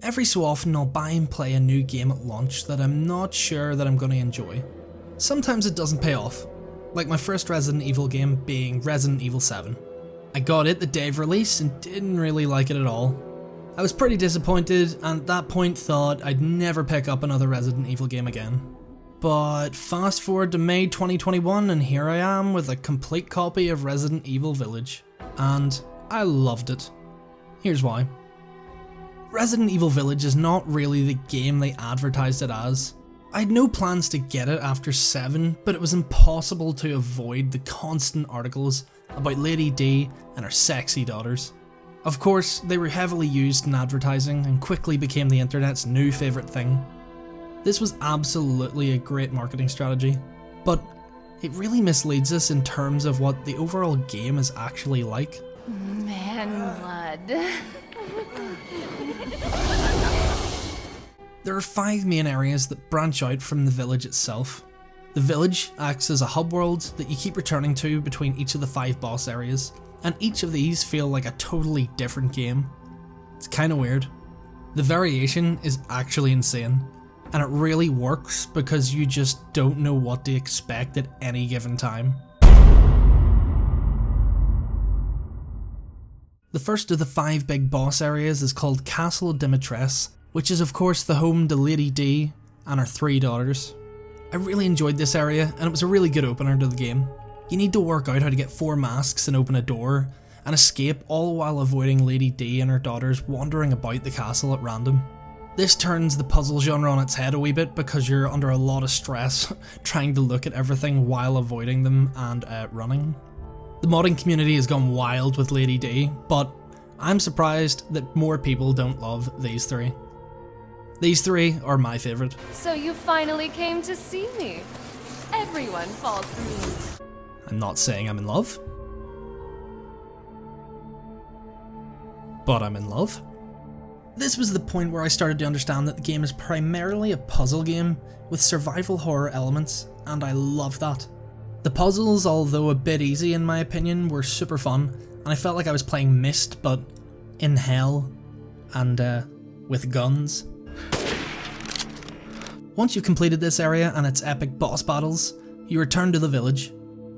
Every so often I'll buy and play a new game at launch that I'm not sure that I'm going to enjoy. Sometimes it doesn't pay off, like my first Resident Evil game being Resident Evil 7. I got it the day of release and didn't really like it at all. I was pretty disappointed and at that point thought I'd never pick up another Resident Evil game again. But fast forward to May 2021 and here I am with a complete copy of Resident Evil Village. And I loved it. Here's why. Resident Evil Village is not really the game they advertised it as. I had no plans to get it after 7, but it was impossible to avoid the constant articles about Lady D and her sexy daughters. Of course, they were heavily used in advertising and quickly became the internet's new favourite thing. This was absolutely a great marketing strategy, but it really misleads us in terms of what the overall game is actually like. Man blood. There are 5 main areas that branch out from the village itself. The village acts as a hub world that you keep returning to between each of the 5 boss areas, and each of these feel like a totally different game. It's kinda weird. The variation is actually insane, and it really works because you just don't know what to expect at any given time. The first of the 5 big boss areas is called Castle Dimitrescu, which is of course the home to Lady D and her 3 daughters. I really enjoyed this area and it was a really good opener to the game. You need to work out how to get 4 masks and open a door and escape, all while avoiding Lady D and her daughters wandering about the castle at random. This turns the puzzle genre on its head a wee bit because you're under a lot of stress trying to look at everything while avoiding them and running. The modding community has gone wild with Lady D, but I'm surprised that more people don't love these 3. These 3 are my favourite. So you finally came to see me. Everyone falls for me. I'm not saying I'm in love, but I'm in love. This was the point where I started to understand that the game is primarily a puzzle game with survival horror elements, and I love that. The puzzles, although a bit easy in my opinion, were super fun, and I felt like I was playing Myst, but in hell, and with guns. Once you've completed this area and its epic boss battles, you return to the village.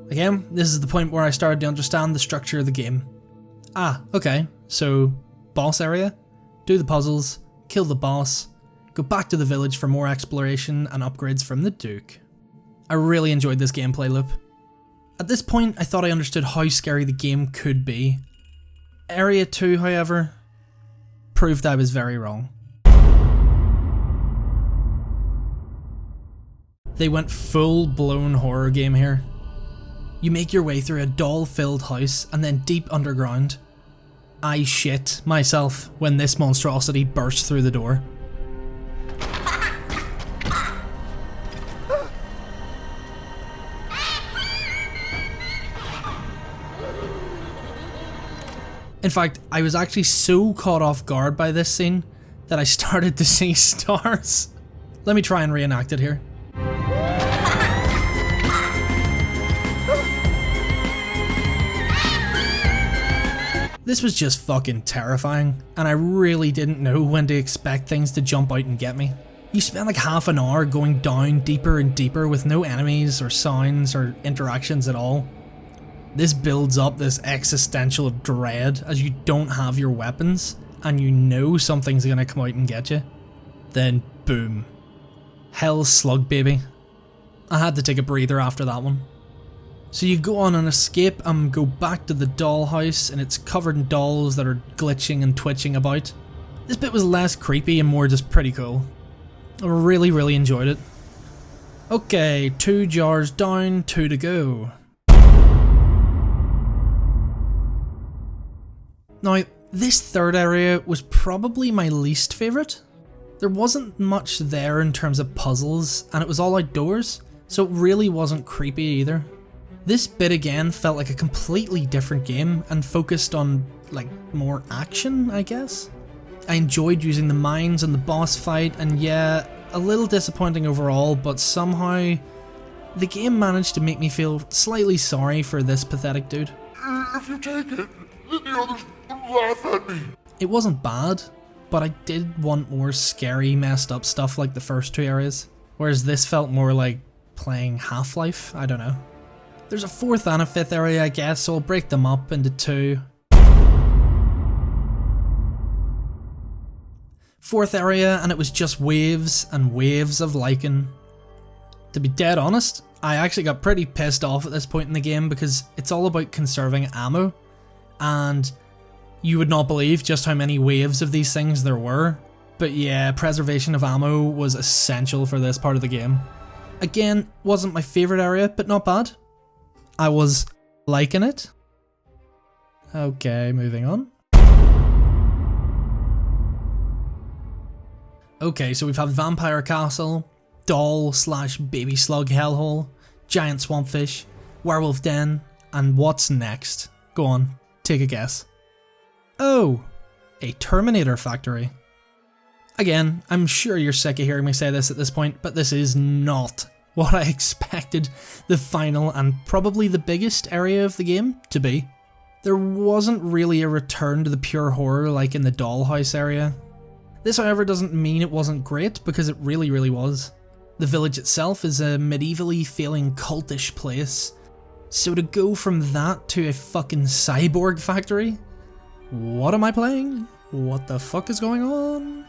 Again, this is the point where I started to understand the structure of the game. Ah, okay, so boss area, do the puzzles, kill the boss, go back to the village for more exploration and upgrades from the Duke. I really enjoyed this gameplay loop. At this point, I thought I understood how scary the game could be. Area 2, however, proved I was very wrong. They went full-blown horror game here. You make your way through a doll-filled house and then deep underground. I shit myself when this monstrosity burst through the door. In fact, I was actually so caught off guard by this scene that I started to see stars. Let me try and reenact it here. This was just fucking terrifying, and I really didn't know when to expect things to jump out and get me. You spend like half an hour going down deeper and deeper with no enemies or sounds or interactions at all. This builds up this existential dread as you don't have your weapons and you know something's gonna come out and get you. Then boom. Hell's slug baby. I had to take a breather after that one. So you go on an escape and go back to the dollhouse and it's covered in dolls that are glitching and twitching about. This bit was less creepy and more just pretty cool. I really enjoyed it. Okay, 2 jars down, 2 to go. Now, this third area was probably my least favourite. There wasn't much there in terms of puzzles and it was all outdoors, so it really wasn't creepy either. This bit again felt like a completely different game and focused on, like, more action, I guess. I enjoyed using the mines and the boss fight, and yeah, a little disappointing overall, but somehow the game managed to make me feel slightly sorry for this pathetic dude. If you take it, then the others will laugh at me. It wasn't bad, but I did want more scary, messed up stuff like the first two areas, whereas this felt more like playing Half-Life, I don't know. There's a fourth and a fifth area, I guess, so I'll break them up into two. Fourth area, and it was just waves and waves of lichen. To be dead honest, I actually got pretty pissed off at this point in the game because it's all about conserving ammo, and you would not believe just how many waves of these things there were. But yeah, preservation of ammo was essential for this part of the game. Again, wasn't my favourite area, but not bad. I was liking it. Okay, moving on. Okay, so we've had Vampire Castle, Doll / Baby Slug Hellhole, Giant Swampfish, Werewolf Den, and what's next? Go on, take a guess. Oh, a Terminator factory. Again, I'm sure you're sick of hearing me say this at this point, but this is not what I expected the final and probably the biggest area of the game to be. There wasn't really a return to the pure horror like in the dollhouse area. This, however, doesn't mean it wasn't great, because it really was. The village itself is a medievally feeling cultish place, so to go from that to a fucking cyborg factory? What am I playing? What the fuck is going on?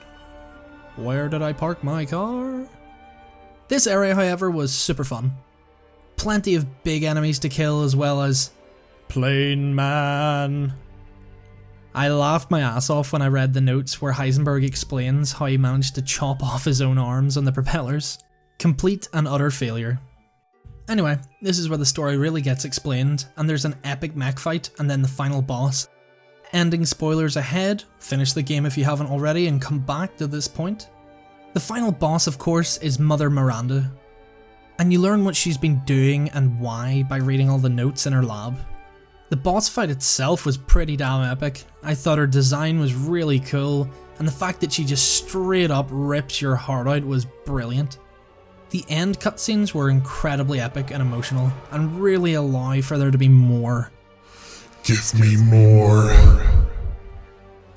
Where did I park my car? This area, however, was super fun. Plenty of big enemies to kill, as well as Plain Man. I laughed my ass off when I read the notes where Heisenberg explains how he managed to chop off his own arms on the propellers. Complete and utter failure. Anyway, this is where the story really gets explained, and there's an epic mech fight and then the final boss. Ending spoilers ahead, finish the game if you haven't already and come back to this point. The final boss, of course, is Mother Miranda, and you learn what she's been doing and why by reading all the notes in her lab. The boss fight itself was pretty damn epic. I thought her design was really cool, and the fact that she just straight up rips your heart out was brilliant. The end cutscenes were incredibly epic and emotional, and really allow for there to be more. Give me more.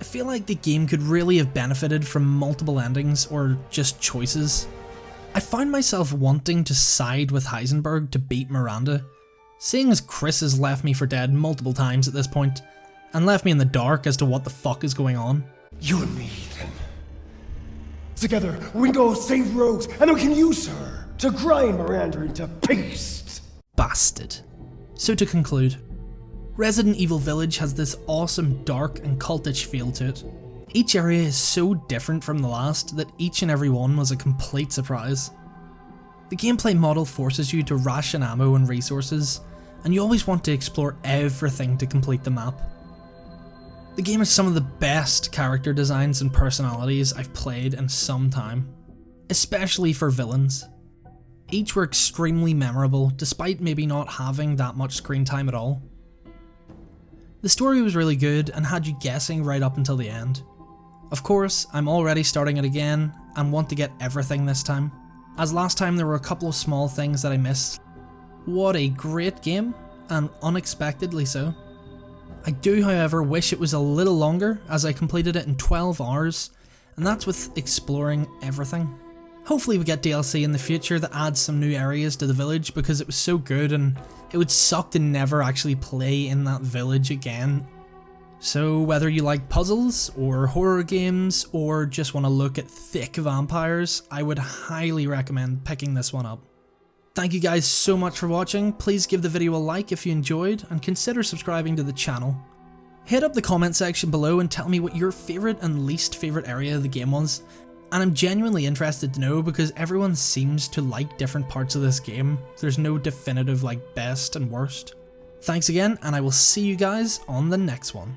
I feel like the game could really have benefited from multiple endings or just choices. I found myself wanting to side with Heisenberg to beat Miranda, seeing as Chris has left me for dead multiple times at this point, and left me in the dark as to what the fuck is going on. You and me, then. Together, we can go save Rose, and we can use her to grind Miranda into paste. Bastard. So to conclude, Resident Evil Village has this awesome dark and cultish feel to it. Each area is so different from the last that each and every one was a complete surprise. The gameplay model forces you to ration ammo and resources, and you always want to explore everything to complete the map. The game has some of the best character designs and personalities I've played in some time, especially for villains. Each were extremely memorable, despite maybe not having that much screen time at all. The story was really good and had you guessing right up until the end. Of course, I'm already starting it again and want to get everything this time, as last time there were a couple of small things that I missed. What a great game, and unexpectedly so. I do, however, wish it was a little longer, as I completed it in 12 hours, and that's with exploring everything. Hopefully we get DLC in the future that adds some new areas to the village, because it was so good and it would suck to never actually play in that village again. So whether you like puzzles, or horror games, or just want to look at thick vampires, I would highly recommend picking this one up. Thank you guys so much for watching. Please give the video a like if you enjoyed, and consider subscribing to the channel. Hit up the comment section below and tell me what your favourite and least favourite area of the game was, and I'm genuinely interested to know because everyone seems to like different parts of this game. There's no definitive like best and worst. Thanks again, and I will see you guys on the next one.